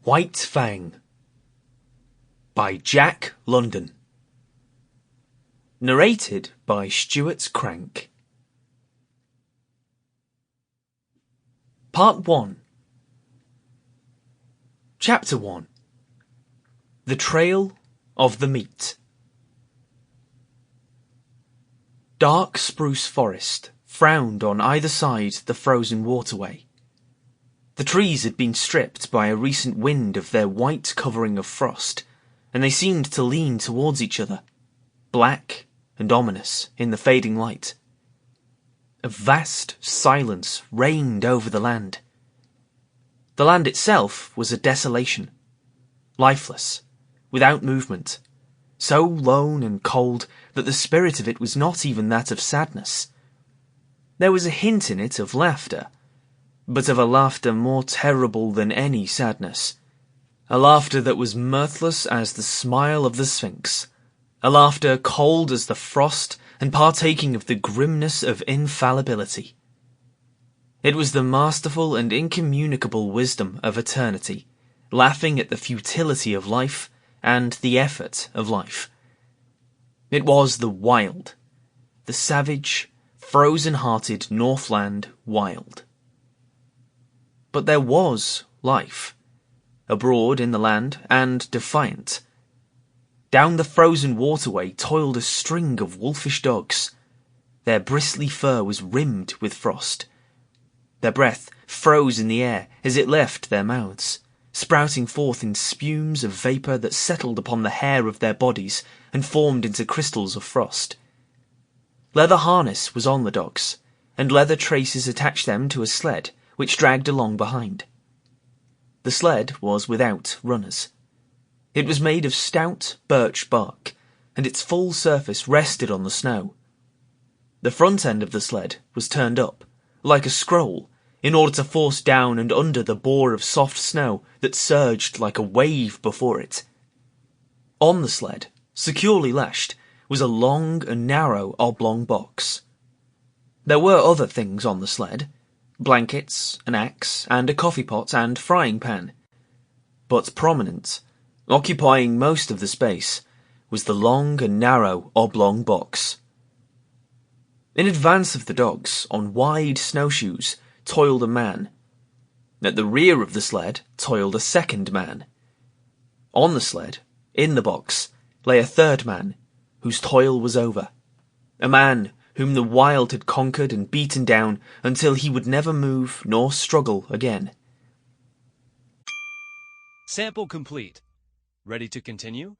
White Fang by Jack London. Narrated by Stewart Crank. Part 1. Chapter 1. The Trail of the Meat. Dark spruce forest frowned on either side the frozen waterway. The trees had been stripped by a recent wind of their white covering of frost, and they seemed to lean towards each other, black and ominous in the fading light. A vast silence reigned over the land. The land itself was a desolation, lifeless, without movement, so lone and cold that the spirit of it was not even that of sadness. There was a hint in it of laughter, but of a laughter more terrible than any sadness. A laughter that was mirthless as the smile of the Sphinx. A laughter cold as the frost and partaking of the grimness of infallibility. It was the masterful and incommunicable wisdom of eternity, laughing at the futility of life and the effort of life. It was the wild, the savage, frozen-hearted Northland wild. But there was life, abroad in the land and defiant. Down the frozen waterway toiled a string of wolfish dogs. Their bristly fur was rimmed with frost. Their breath froze in the air as it left their mouths, sprouting forth in spumes of vapour that settled upon the hair of their bodies and formed into crystals of frost. Leather harness was on the dogs, and leather traces attached them to a sled which dragged along behind. The sled was without runners. It was made of stout birch bark, and its full surface rested on the snow. The front end of the sled was turned up, like a scroll, in order to force down and under the bore of soft snow that surged like a wave before it. On the sled, securely lashed, was a long and narrow oblong box. There were other things on the sled, blankets, an axe, and a coffee pot and frying pan. But prominent, occupying most of the space, was the long and narrow oblong box. In advance of the dogs, on wide snowshoes, toiled a man. At the rear of the sled toiled a second man. On the sled, in the box, lay a third man, whose toil was over. A man whom the wild had conquered and beaten down until he would never move nor struggle again. Sample complete. Ready to continue?